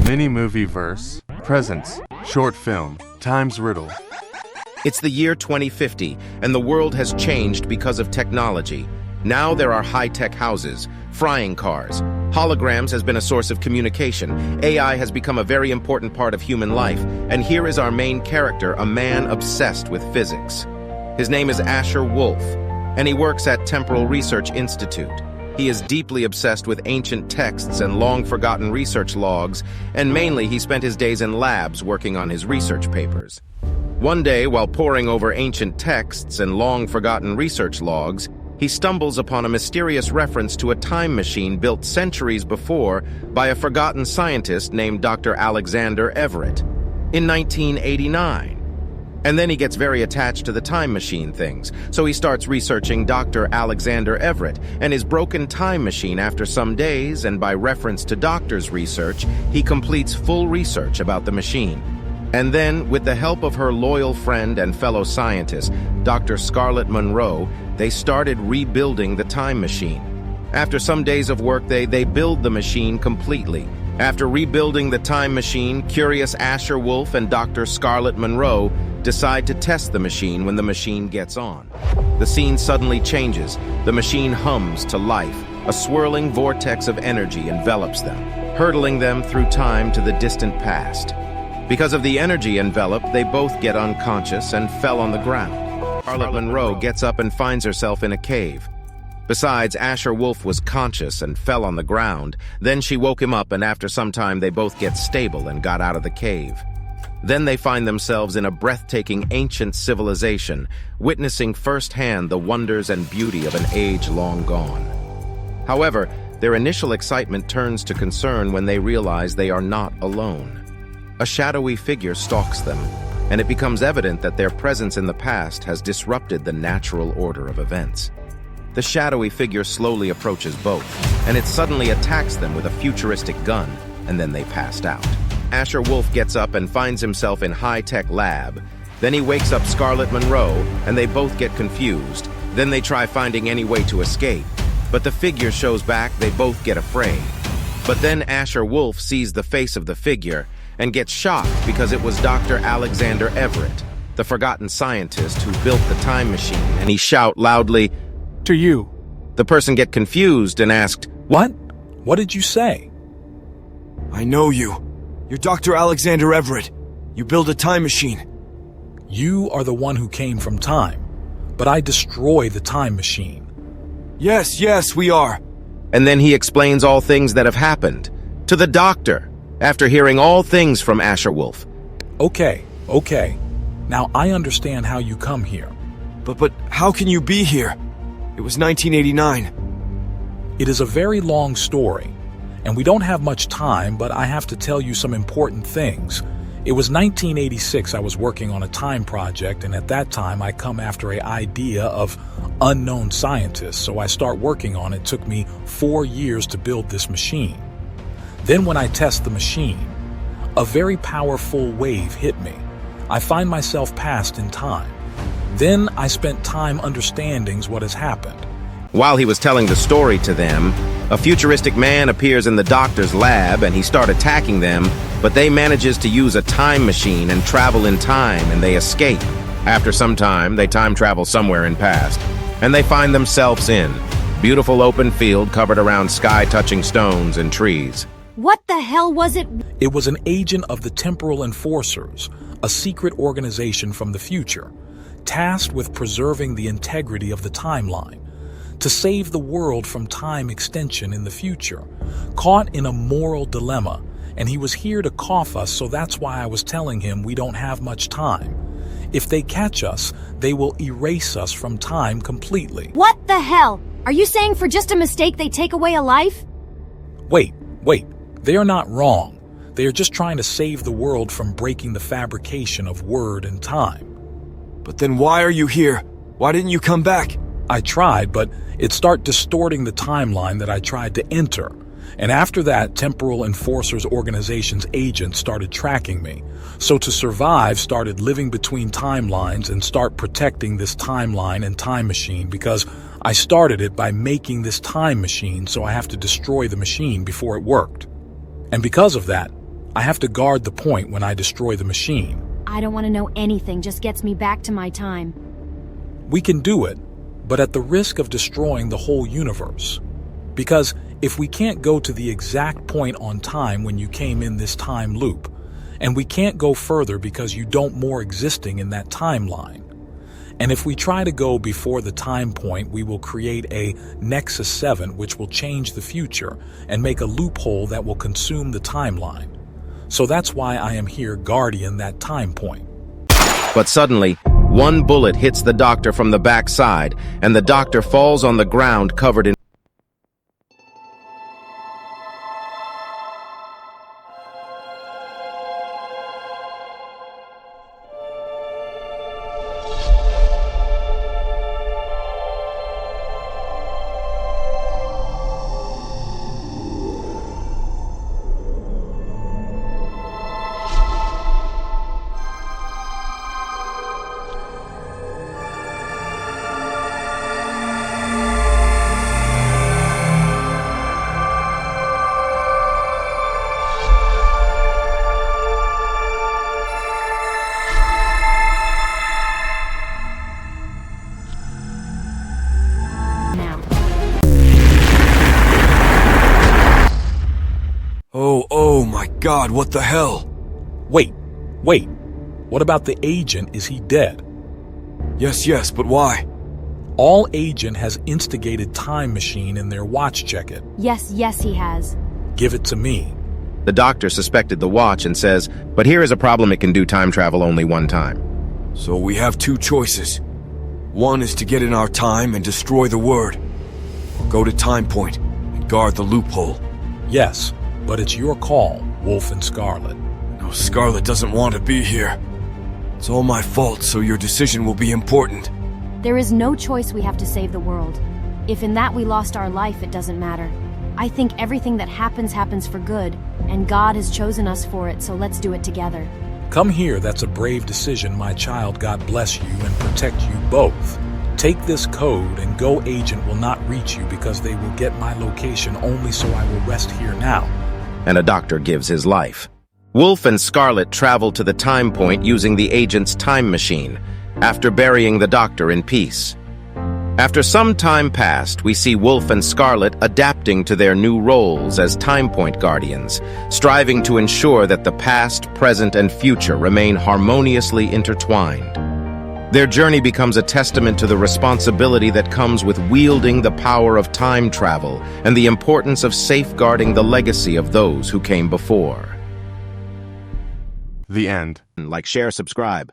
Mini-movie verse, presents, short film, times Riddle. It's the year 2050, and the world has changed because of technology. Now there are high-tech houses, frying cars. Holograms has been a source of communication. AI has become a very important part of human life. And here is our main character, a man obsessed with physics. His name is Asher Wolf, and he works at Temporal Research Institute. He is deeply obsessed with ancient texts and long-forgotten research logs, and mainly he spent his days in labs working on his research papers. One day, while poring over ancient texts and long-forgotten research logs, he stumbles upon a mysterious reference to a time machine built centuries before by a forgotten scientist named Dr. Alexander Everett in 1989. And then he gets very attached to the time machine things, so he starts researching Dr. Alexander Everett and his broken time machine. After some days, and by reference to Doctor's research, he completes full research about the machine. And then, with the help of her loyal friend and fellow scientist, Dr. Scarlett Monroe, they started rebuilding the time machine. After some days of work, they build the machine completely. After rebuilding the time machine, curious Asher Wolf and Dr. Scarlett Monroe decide to test the machine when the machine gets on. The scene suddenly changes. The machine hums to life. A swirling vortex of energy envelops them, hurtling them through time to the distant past. Because of the energy envelop, they both get unconscious and fell on the ground. Scarlett Monroe gets up and finds herself in a cave. Besides, Asher Wolf was conscious and fell on the ground. Then she woke him up, and after some time they both get stable and got out of the cave. Then they find themselves in a breathtaking ancient civilization, witnessing firsthand the wonders and beauty of an age long gone. However, their initial excitement turns to concern when they realize they are not alone. A shadowy figure stalks them, and it becomes evident that their presence in the past has disrupted the natural order of events. The shadowy figure slowly approaches both, and it suddenly attacks them with a futuristic gun, and then they passed out. Asher Wolf gets up and finds himself in high-tech lab. Then he wakes up Scarlett Monroe, and they both get confused. Then they try finding any way to escape, but the figure shows back. They both get afraid. But then Asher Wolf sees the face of the figure and gets shocked because it was Dr. Alexander Everett, the forgotten scientist who built the time machine, and he shouts loudly, "To you." The person get confused and asked, "What? What did you say?" "I know you. You're Dr. Alexander Everett. You build a time machine." "You are the one who came from time, but I destroy the time machine." Yes, we are." And then he explains all things that have happened to the doctor after hearing all things from Asher Wolf. Okay. Now I understand how you come here. But how can you be here? It was 1989. It is a very long story, and we don't have much time, but I have to tell you some important things. It was 1986. I was working on a time project, and at that time I come after an idea of unknown scientists, so I start working on it. It took me 4 years to build this machine. Then when I test the machine, a very powerful wave hit me. I find myself passed in time. Then I spent time understanding what has happened. While he was telling the story to them, a futuristic man appears in the doctor's lab and he starts attacking them, but they manages to use a time machine and travel in time, and they escape. After some time, they time travel somewhere in past, and they find themselves in beautiful open field covered around sky-touching stones and trees. What the hell was it? It was an agent of the Temporal Enforcers, a secret organization from the future, tasked with preserving the integrity of the timeline, to save the world from time extension in the future, caught in a moral dilemma, and he was here to cough us, so that's why I was telling him we don't have much time. If they catch us, they will erase us from time completely. What the hell? Are you saying for just a mistake they take away a life? Wait. They are not wrong. They are just trying to save the world from breaking the fabrication of word and time. But then why are you here? Why didn't you come back? I tried, but it started distorting the timeline that I tried to enter. And after that, Temporal Enforcers Organization's agents started tracking me. So to survive, started living between timelines and start protecting this timeline and time machine, because I started it by making this time machine, so I have to destroy the machine before it worked. And because of that, I have to guard the point when I destroy the machine. I don't want to know anything, just gets me back to my time. We can do it, but at the risk of destroying the whole universe. Because if we can't go to the exact point on time when you came in this time loop, and we can't go further because you don't more existing in that timeline, and if we try to go before the time point, we will create a Nexus 7 which will change the future and make a loophole that will consume the timeline. So that's why I am here guarding that time point. But suddenly, one bullet hits the doctor from the backside, and the doctor falls on the ground covered in Oh my God, what the hell? Wait. What about the agent? Is he dead? Yes, but why? All agent has instigated time machine in their watch. Check it. Yes, he has. Give it to me. The doctor suspected the watch and says, but here is a problem, it can do time travel only one time. So we have two choices. One is to get in our time and destroy the word, or go to Time Point and guard the loophole. Yes, but it's your call, Wolf and Scarlet. No, Scarlet doesn't want to be here. It's all my fault, so your decision will be important. There is no choice, we have to save the world. If in that we lost our life, it doesn't matter. I think everything that happens for good, and God has chosen us for it, so let's do it together. Come here, that's a brave decision, my child. God bless you and protect you both. Take this code and Go Agent will not reach you because they will get my location only, so I will rest here now. And a doctor gives his life. Wolf and Scarlet travel to the time point using the agent's time machine, after burying the doctor in peace. After some time passed, we see Wolf and Scarlet adapting to their new roles as time point guardians, striving to ensure that the past, present, and future remain harmoniously intertwined. Their journey becomes a testament to the responsibility that comes with wielding the power of time travel and the importance of safeguarding the legacy of those who came before. The end. Like, share, subscribe.